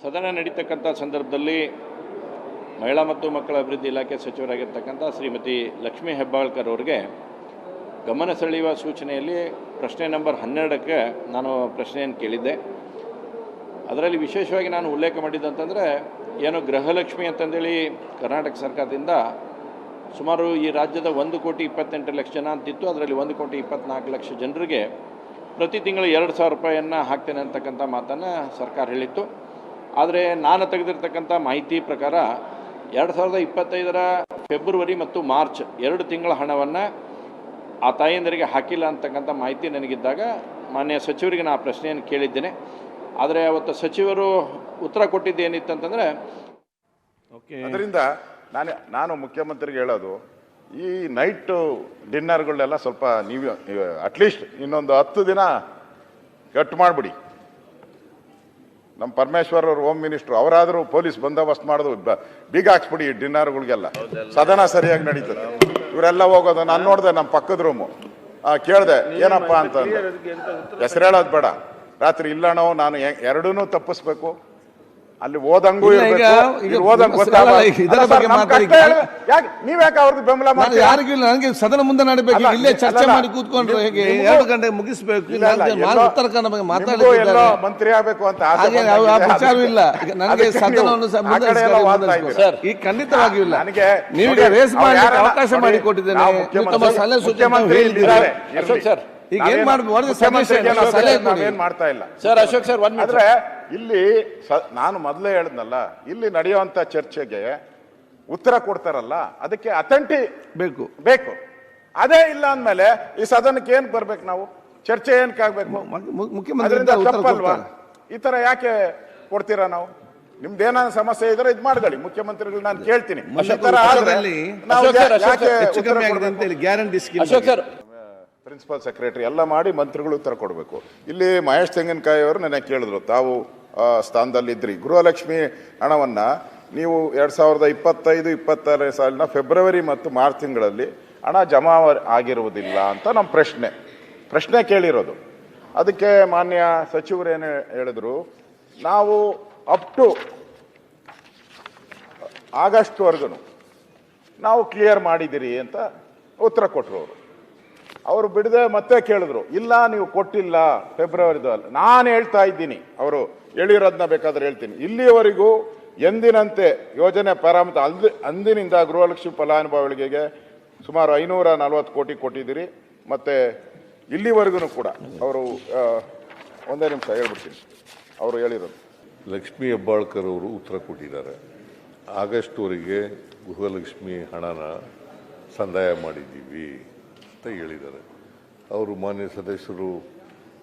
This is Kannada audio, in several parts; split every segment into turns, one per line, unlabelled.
ಸದನ ನಡೀತಕ್ಕಂಥ ಸಂದರ್ಭದಲ್ಲಿ ಮಹಿಳಾ ಮತ್ತು ಮಕ್ಕಳ ಅಭಿವೃದ್ಧಿ ಇಲಾಖೆ ಸಚಿವರಾಗಿರ್ತಕ್ಕಂಥ ಶ್ರೀಮತಿ ಲಕ್ಷ್ಮೀ ಹೆಬ್ಬಾಳ್ಕರ್ ಅವರಿಗೆ ಗಮನ ಸೆಳೆಯುವ ಸೂಚನೆಯಲ್ಲಿ ಪ್ರಶ್ನೆ ನಂಬರ್ 12ಕ್ಕೆ ನಾನು ಪ್ರಶ್ನೆಯನ್ನು ಕೇಳಿದ್ದೆ. ಅದರಲ್ಲಿ ವಿಶೇಷವಾಗಿ ನಾನು ಉಲ್ಲೇಖ ಮಾಡಿದ್ದಂತಂದರೆ ಏನು ಗೃಹಲಕ್ಷ್ಮಿ ಅಂತಂದೇಳಿ ಕರ್ನಾಟಕ ಸರ್ಕಾರದಿಂದ ಸುಮಾರು ಈ ರಾಜ್ಯದ 1,28,00,000 ಜನ ಅಂತಿತ್ತು. ಅದರಲ್ಲಿ 1,24,00,000 ಜನರಿಗೆ ಪ್ರತಿ ತಿಂಗಳು 2,000 ರೂಪಾಯಿಯನ್ನು ಹಾಕ್ತೇನೆ ಅಂತಕ್ಕಂಥ ಮಾತನ್ನು ಸರ್ಕಾರ ಹೇಳಿತ್ತು. ಆದರೆ ನಾನು ತೆಗೆದಿರ್ತಕ್ಕಂಥ ಮಾಹಿತಿ ಪ್ರಕಾರ 2025ರ ಫೆಬ್ರವರಿ ಮತ್ತು ಮಾರ್ಚ್ 2 ತಿಂಗಳ ಹಣವನ್ನು ಆ ತಾಯಂದರಿಗೆ ಹಾಕಿಲ್ಲ ಅಂತಕ್ಕಂಥ ಮಾಹಿತಿ ನನಗಿದ್ದಾಗ ಮಾನ್ಯ ಸಚಿವರಿಗೆ ನಾನು ಪ್ರಶ್ನೆಯನ್ನು ಕೇಳಿದ್ದೇನೆ. ಆದರೆ ಅವತ್ತು ಸಚಿವರು ಉತ್ತರ ಕೊಟ್ಟಿದ್ದೇನಿತ್ತಂತಂದರೆ
ಅದರಿಂದ ನಾನು ಮುಖ್ಯಮಂತ್ರಿಗೆ ಹೇಳೋದು, ಈ ನೈಟ್ ಡಿನ್ನರ್ಗಳನ್ನೆಲ್ಲ ಸ್ವಲ್ಪ ನೀವು ಅಟ್ಲೀಸ್ಟ್ ಇನ್ನೊಂದು 10 ದಿನ ಕಟ್ ಮಾಡಿಬಿಡಿ. ನಮ್ಮ ಪರಮೇಶ್ವರ್ ಅವರು ಹೋಮ್ ಮಿನಿಸ್ಟ್ರು, ಅವರಾದರೂ ಪೊಲೀಸ್ ಬಂದೋಬಸ್ತ್ ಮಾಡೋದು ಬೀಗ ಹಾಕ್ಸ್ಬಿಡಿ ಡಿನ್ನರ್ಗಳಿಗೆಲ್ಲ. ಸದನ ಸರಿಯಾಗಿ ನಡೀತದೆ. ಇವರೆಲ್ಲ ಹೋಗೋದು ನಾನು ನೋಡಿದೆ, ನಮ್ಮ ಪಕ್ಕದ ರೂಮು ಕೇಳಿದೆ ಏನಪ್ಪ ಅಂತ. ಹೆಸರು ಹೇಳೋದು ಬೇಡ. ರಾತ್ರಿ ಇಲ್ಲಣೋ ನಾನು ಎರಡೂ ತಪ್ಪಿಸ್ಬೇಕು. ಅಲ್ಲಿ ಓದಂಗೂ ನೀವ್ಯಾಕೆ ಅವ್ರಿಗೆ ಬೆಂಬಲ ಮಾಡಿ?
ಯಾರಿಗಿಲ್ಲ, ನನಗೆ ಸದನ ಮುಂದೆ ನಡಬೇಕು, ಇಲ್ಲೇ ಚರ್ಚೆ ಮಾಡಿ ಕೂತ್ಕೊಂಡ್ರೆ ಹೇಗೆ? 2 ಗಂಟೆಗೆ ಮುಗಿಸ್ಬೇಕು. ಉತ್ತರ ಕನ್ನಡ ಬಗ್ಗೆ ಮಾತಾಡಿದ್ರೆ
ಮಂತ್ರಿ ಆಗ್ಬೇಕು ಅಂತ
ವಿಚಾರವಿಲ್ಲ. ನನಗೆ ಸದನವನ್ನು ಈಗ ಖಂಡಿತವಾಗಿಯೂ ಇಲ್ಲ. ನೀವೀಗ ರೇಸ್ ಮಾಡಲಿಕ್ಕೆ ಅವಕಾಶ ಮಾಡಿ ಕೊಟ್ಟಿದ್ದೇನೆ. ಸಲಹೆ ಸೂಚನೆ ಈಗ ಏನ್
ಮಾಡ್ತಾ ಇಲ್ಲ
ಸರ್. ಅಶೋಕ್ ಸರ್,
ಆದ್ರೆ ಇಲ್ಲಿ ನಾನು ಮೊದಲೇ ಹೇಳಿದ್ನಲ್ಲ, ಇಲ್ಲಿ ನಡೆಯುವಂತ ಚರ್ಚೆಗೆ ಉತ್ತರ ಕೊಡ್ತಾರಲ್ಲ, ಅದಕ್ಕೆ ಅಥೆಂಟಿ ಬೇಕು. ಅದೇ ಇಲ್ಲ ಅಂದ್ಮೇಲೆ ಈ ಸದನಕ್ಕೆ ಏನ್ ಬರ್ಬೇಕು? ನಾವು ಚರ್ಚೆ ಏನಕ್ಕಾಗಬೇಕು? ತಪ್ಪಲ್ವಾ? ಈ ತರ ಯಾಕೆ ಕೊಡ್ತೀರಾ? ನಾವು ನಿಮ್ದೇನ ಸಮಸ್ಯೆ ಇದ್ರೆ ಇದು ಮಾಡ್ಕೊಳ್ಳಿ, ಮುಖ್ಯಮಂತ್ರಿಗಳು ನಾನು ಕೇಳ್ತೀನಿ. ಪ್ರಿನ್ಸಿಪಲ್ ಸೆಕ್ರೆಟರಿ ಎಲ್ಲ ಮಾಡಿ ಮಂತ್ರಿಗಳು ಉತ್ತರ ಕೊಡಬೇಕು. ಇಲ್ಲಿ ಮಹೇಶ್ ತೆಂಗಿನಕಾಯಿ ಅವರು ನನಗೆ ಕೇಳಿದ್ರು, ತಾವು ಸ್ಥಾನದಲ್ಲಿದ್ರಿ, ಗೃಹಲಕ್ಷ್ಮಿ ಹಣವನ್ನ ನೀವು 2025-26 ಸಾಲಿನ ಫೆಬ್ರವರಿ ಮತ್ತು ಮಾರ್ಚ್ ತಿಂಗಳಲ್ಲಿ ಹಣ ಜಮಾ ಆಗಿರುವುದಿಲ್ಲ ಅಂತ ನಮ್ಮ ಪ್ರಶ್ನೆ ಕೇಳಿರೋದು. ಅದಕ್ಕೆ ಮಾನ್ಯ ಸಚಿವರೇನು ಹೇಳಿದ್ರು, ನಾವು ಅಪ್ ಟು ಆಗಸ್ಟ್ವರೆಗೂ ನಾವು ಕ್ಲಿಯರ್ ಮಾಡಿದಿರಿ ಅಂತ ಉತ್ತರ ಕೊಟ್ಟರು. ಅವರು ಬಿಡದೆ ಮತ್ತೆ ಕೇಳಿದ್ರು, ಇಲ್ಲ ನೀವು ಕೊಟ್ಟಿಲ್ಲ ಫೆಬ್ರವರಿದಲ್ಲಿ. ನಾನು ಹೇಳ್ತಾ ಇದ್ದೀನಿ, ಅವರು ಹೇಳಿರೋದನ್ನ ಬೇಕಾದ್ರೆ ಹೇಳ್ತೀನಿ. ಇಲ್ಲಿಯವರೆಗೂ ಎಂದಿನಂತೆ ಯೋಜನೆ ಪಾರಾಮಿತ ಅಂದಿನಿಂದ ಗೃಹಲಕ್ಷ್ಮಿ ಫಲಾನುಭವಿಗಳಿಗೆ ಸುಮಾರು 540 ಕೋಟಿ ಕೊಟ್ಟಿದ್ದೀರಿ. ಮತ್ತೆ ಇಲ್ಲಿವರೆಗೂ ಕೂಡ ಅವರು ಒಂದೇ ನಿಮಿಷ ಹೇಳ್ಬಿಡ್ತೀನಿ, ಅವರು ಹೇಳಿರೋದು.
ಲಕ್ಷ್ಮೀ ಹೆಬ್ಬಾಳ್ಕರ್ ಅವರು ಉತ್ತರ ಕೊಟ್ಟಿದ್ದಾರೆ. ಆಗಸ್ಟ್ವರೆಗೆ ಗೃಹಲಕ್ಷ್ಮಿ ಹಣನ ಸಂದಾಯ ಮಾಡಿದ್ದೀವಿ ಅಂತ ಹೇಳಿದ್ದಾರೆ. ಅವರು ಮಾನ್ಯ ಸದಸ್ಯರು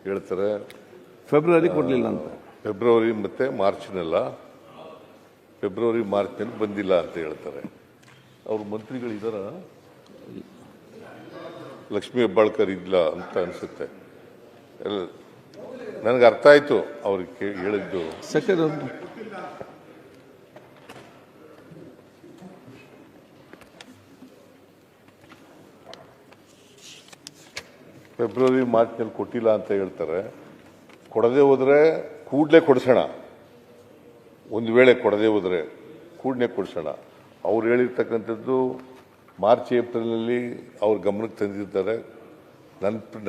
ಹೇಳ್ತಾರೆ
ಫೆಬ್ರವರಿ ಕೊಡಲಿಲ್ಲ ಅಂತ.
ಫೆಬ್ರವರಿ ಮತ್ತು ಮಾರ್ಚ್ನೆಲ್ಲ ಮಾರ್ಚ್ನಲ್ಲಿ ಬಂದಿಲ್ಲ ಅಂತ ಹೇಳ್ತಾರೆ. ಅವರು ಮಂತ್ರಿಗಳಿದಾರ? ಲಕ್ಷ್ಮೀ ಹೆಬ್ಬಾಳ್ಕರ್ ಇಲ್ಲ ಅಂತ ಅನಿಸುತ್ತೆ. ನನಗೆ ಅರ್ಥ ಆಯ್ತು ಅವ್ರಿಗೆ ಹೇಳಿದ್ದು. ಫೆಬ್ರವರಿ ಮಾರ್ಚ್ನಲ್ಲಿ ಕೊಟ್ಟಿಲ್ಲ ಅಂತ ಹೇಳ್ತಾರೆ. ಕೊಡದೆ ಹೋದರೆ ಕೂಡಲೇ ಕೊಡಿಸೋಣ. ಒಂದು ವೇಳೆ ಕೊಡದೆ ಹೋದರೆ ಕೂಡಲೇ ಕೊಡಿಸೋಣ. ಅವ್ರು ಹೇಳಿರ್ತಕ್ಕಂಥದ್ದು ಮಾರ್ಚ್ ಏಪ್ರಿಲ್ನಲ್ಲಿ ಅವ್ರ ಗಮನಕ್ಕೆ ತಂದಿದ್ದಾರೆ.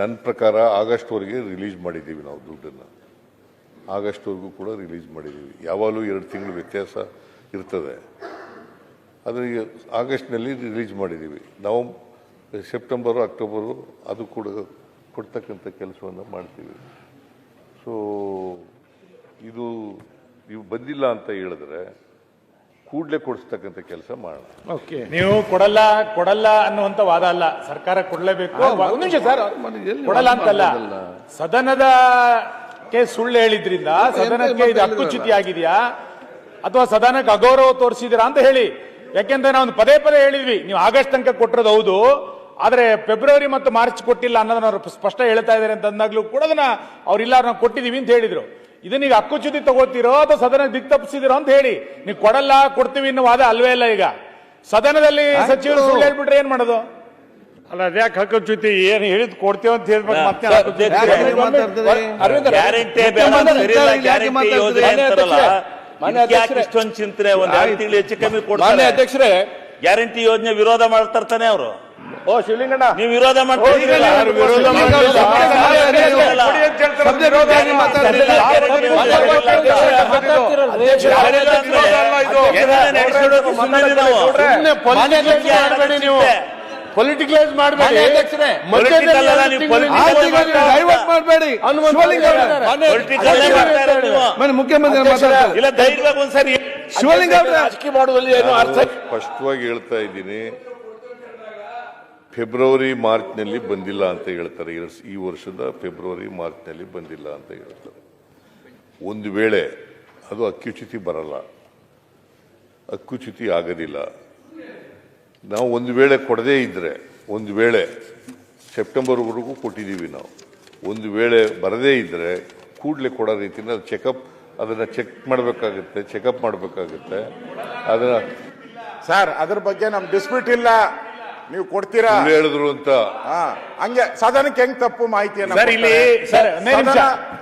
ನನ್ನ ಪ್ರಕಾರ ಆಗಸ್ಟ್ವರೆಗೆ ರಿಲೀಸ್ ಮಾಡಿದ್ದೀವಿ ನಾವು ದುಡ್ಡನ್ನು. ಆಗಸ್ಟ್ವರೆಗೂ ಕೂಡ ರಿಲೀಸ್ ಮಾಡಿದ್ದೀವಿ. ಯಾವಾಗಲೂ 2 ತಿಂಗಳು ವ್ಯತ್ಯಾಸ ಇರ್ತದೆ. ಆದರೆ ಆಗಸ್ಟ್ನಲ್ಲಿ ರಿಲೀಸ್ ಮಾಡಿದ್ದೀವಿ. ನಾವು ಸೆಪ್ಟೆಂಬರು ಅಕ್ಟೋಬರು ಅದು ಕೂಡ ಕೊಡ್ತಕ್ಕಂಥ ಕೆಲಸವನ್ನು ಮಾಡ್ತೀವಿ. ಸೊ ಇದು ನೀವು ಬಂದಿಲ್ಲ ಅಂತ ಹೇಳಿದ್ರೆ ಕೂಡಲೇ ಕೊಡಿಸ್ತಕ್ಕಂಥ ಕೆಲಸ ಮಾಡೋಣ.
ನೀವು ಕೊಡಲ್ಲ ಅನ್ನುವಂಥ ವಾದ ಅಲ್ಲ. ಸರ್ಕಾರ ಕೊಡಲೇಬೇಕು. ಕೊಡಲ್ಲ ಅಂತಲ್ಲ, ಸದನದಕ್ಕೆ ಸುಳ್ಳು ಹೇಳಿದ್ರಿಂದ ಸದನಕ್ಕೆ ಇದು ಹಕ್ಕುಚ್ಯುತಿ ಆಗಿದೆಯಾ ಅಥವಾ ಸದನಕ್ಕೆ ಅಗೌರವ ತೋರಿಸಿದಿರಾ ಅಂತ ಹೇಳಿ. ಯಾಕೆಂದ್ರೆ ನಾವು ಪದೇ ಹೇಳಿದ್ವಿ, ನೀವು ಆಗಸ್ಟ್ ತನಕ ಕೊಟ್ಟಿರೋದು ಹೌದು, ಆದ್ರೆ ಫೆಬ್ರವರಿ ಮತ್ತು ಮಾರ್ಚ್ ಕೊಟ್ಟಿಲ್ಲ ಅನ್ನೋದನ್ನ ಅವರು ಸ್ಪಷ್ಟ ಹೇಳ್ತಾ ಇದ್ದಾರೆ ಅಂತ ಅಂದಾಗ್ಲೂ ಕೂಡ ಅದನ್ನ ಅವ್ರಿಲ್ಲ ನಾವು ಕೊಟ್ಟಿದೀವಿ ಅಂತ ಹೇಳಿದ್ರು. ಇದನ್ನ ಈಗ ಹಕ್ಕುಚ್ಯುತಿ ತಗೋತಿರೋ ಅಥವಾ ಸದನ ದಿಕ್ ತಪ್ಪಿಸಿದಿರೋ ಅಂತ ಹೇಳಿ. ನೀವು ಕೊಡಲ್ಲ ಕೊಡ್ತೀವಿ ಅನ್ನೋ ವಾದ ಅಲ್ವೇ ಇಲ್ಲ. ಈಗ ಸದನದಲ್ಲಿ ಸಚಿವರು ಸುಳ್ಳು ಹೇಳ್ಬಿಟ್ರೆ ಏನ್ ಮಾಡೋದು?
ಅಲ್ಲ, ಅದ್ಯಾಕೆ ಹಕ್ಕುಚ್ಯುತಿ? ಏನು ಹೇಳಿದ್ ಕೊಡ್ತೇವೆ ಅಂತ ಹೇಳ್ಬೇಕು. ಮತ್ತೆ
ಇಷ್ಟೊಂದು ಚಿಂತನೆ ಒಂದ್ 2 ತಿಂಗಳು ಹೆಚ್ಚು ಕಮ್ಮಿ
ಮಾನ್ಯ
ಕೊಡ್ತಾರೆ.
ಅಧ್ಯಕ್ಷರೇ,
ಗ್ಯಾರಂಟಿ ಯೋಜನೆ ವಿರೋಧ ಮಾಡ್ತಾರ್ತಾನೆ ಅವರು.
ಓ ಶಿವಲಿಂಗಣ್ಣ,
ನೀವು ವಿರೋಧ ಮಾಡ್ತೀರಲ್ಲ.
ಪೊಲಿಟಿಕಲೈಸ್ ಮಾಡಬೇಡಿ.
ಡೈವರ್ಟ್ ಮಾಡಬೇಡಿ. ಮುಖ್ಯಮಂತ್ರಿ ಮಾತಾಡ್ತಾರೆ.
ಇಲ್ಲ ಧೈರ್ಯವಾಗಿ ಒಂದ್ಸರಿ
ಶಿವಲಿಂಗ ಅವರೇ,
ರಾಜಕೀಯ ಮಾಡುವಲ್ಲಿ ಏನು ಅರ್ಥ?
ಸ್ಪಷ್ಟವಾಗಿ ಹೇಳ್ತಾ ಇದ್ದೀನಿ, ಫೆಬ್ರವರಿ ಮಾರ್ಚ್ನಲ್ಲಿ ಬಂದಿಲ್ಲ ಅಂತ ಹೇಳ್ತಾರೆ. ಈ ವರ್ಷದ ಫೆಬ್ರವರಿ ಮಾರ್ಚ್ನಲ್ಲಿ ಬಂದಿಲ್ಲ ಅಂತ ಹೇಳ್ತಾರೆ. ಒಂದು ವೇಳೆ ಅದು ಅಕ್ಯುಚ್ಯುತಿ ಬರಲ್ಲ, ಅಕ್ಯುಚ್ಯುತಿ ಆಗೋದಿಲ್ಲ. ನಾವು ಒಂದು ವೇಳೆ ಕೊಡದೇ ಇದ್ರೆ, ಒಂದು ವೇಳೆ ಸೆಪ್ಟೆಂಬರ್ವರೆಗೂ ಕೊಟ್ಟಿದ್ದೀವಿ ನಾವು, ಒಂದು ವೇಳೆ ಬರದೇ ಇದ್ರೆ ಕೂಡಲೇ ಕೊಡೋ ರೀತಿಯಿಂದ ಅದನ್ನ ಚೆಕ್ ಮಾಡಬೇಕಾಗುತ್ತೆ, ಚೆಕಪ್ ಮಾಡಬೇಕಾಗುತ್ತೆ. ಅದನ್ನ
ಸರ್ ಅದ್ರ ಬಗ್ಗೆ ನಮ್ ಡಿಸ್ಪ್ಯೂಟ್ ಇಲ್ಲ, ನೀವು ಕೊಡ್ತೀರಾ
ಹೇಳಿದ್ರು ಅಂತ
ಹಂಗೆ ಸದನಕ್ಕೆ ಹೆಂಗ್ ತಪ್ಪು ಮಾಹಿತಿಯನ್ನ
ಸರ್ ಇಲ್ಲಿ ಸರ್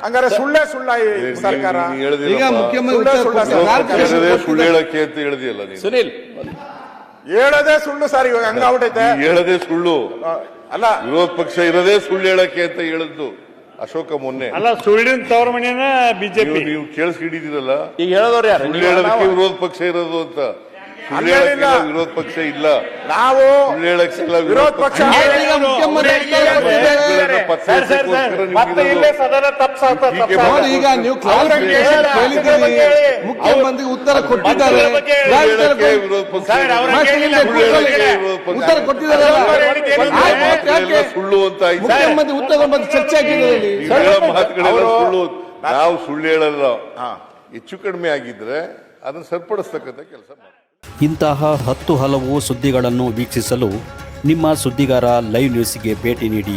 ಹಂಗಾರೆ ಸುಳ್ಳೇ ಸುಳ್ಳ ಈ ಸರ್ಕಾರ.
ಈಗ ಮುಖ್ಯಮಂತ್ರಿ
ಸುಳ್ಳು ಹೇಳಕ್ಕೆ ಅಂತ ಹೇಳಿದೆಯಲ್ಲ ನೀನು.
ಸುನಿಲ್,
ಹೇಳೋದೇ ಸುಳ್ಳು ಸರ್, ಇವಾಗ ಹಂಗಾಗ್ಬಿಟ್ಟೈತೆ.
ಹೇಳದೆ ಸುಳ್ಳು
ಅಲ್ಲ,
ವಿರೋಧ ಪಕ್ಷ ಇರೋದೇ ಸುಳ್ಳು ಹೇಳಕ್ಕೆ ಅಂತ ಹೇಳಿದ್ದು ಅಶೋಕ ಮೊನ್ನೆ.
ಅಲ್ಲ, ಸುಳ್ಳಿನ ತವರ ಮನೆಯನ್ನ ಬಿಜೆಪಿ.
ನೀವು ಕೇಳಿಸ್ಕೊಂಡಿದ್ದೀರಲ್ಲ,
ಈಗ ಹೇಳೋರು ಯಾರು?
ಸುಳ್ಳು ಹೇಳೋದಕ್ಕೆ ವಿರೋಧ ಪಕ್ಷ ಇರೋದು ಅಂತ. ಸುಳ್ಳು ಹೇಳಕ್ಕೆ ವಿರೋಧ ಪಕ್ಷ ಇಲ್ಲ,
ನಾವು
ಸುಳ್ಳು ಹೇಳಕ್ಕಿಲ್ಲ
ವಿರೋಧ ಪಕ್ಷ.
ಈಗ ನೀವು ಕ್ಲಾರಿಫಿಕೇಶನ್ ಕೇಳಿದ್ದೀರಿ, ಮುಖ್ಯಮಂತ್ರಿ ಉತ್ತರ ಕೊಟ್ಟಿದ್ದಾರೆ, ಉತ್ತರ ಕೊಟ್ಟಿದ್ದಾರೆ.
ಸುಳ್ಳು ಅಂತ
ಮುಖ್ಯಮಂತ್ರಿ ಉತ್ತರ ಬಂದು ಚರ್ಚೆ ಆಗಿದ್ದಾರೆ.
ಮಾತುಗಳೆಲ್ಲ ಸುಳ್ಳು. ನಾವು ಸುಳ್ಳು ಹೇಳಲ್ಲ, ಹೆಚ್ಚು ಕಡಿಮೆ ಆಗಿದ್ರೆ ಅದನ್ನು ಸರಿಪಡಿಸ್ತಕ್ಕಂಥ ಕೆಲಸ ಮಾಡಿ.
ಇಂತಹ 10 ಹಲವು ಸುದ್ದಿಗಳನ್ನು ವೀಕ್ಷಿಸಲು ನಿಮ್ಮ ಸುದ್ದಿಗಾರ ಲೈವ್ ನ್ಯೂಸ್ಗೆ ಭೇಟಿ ನೀಡಿ.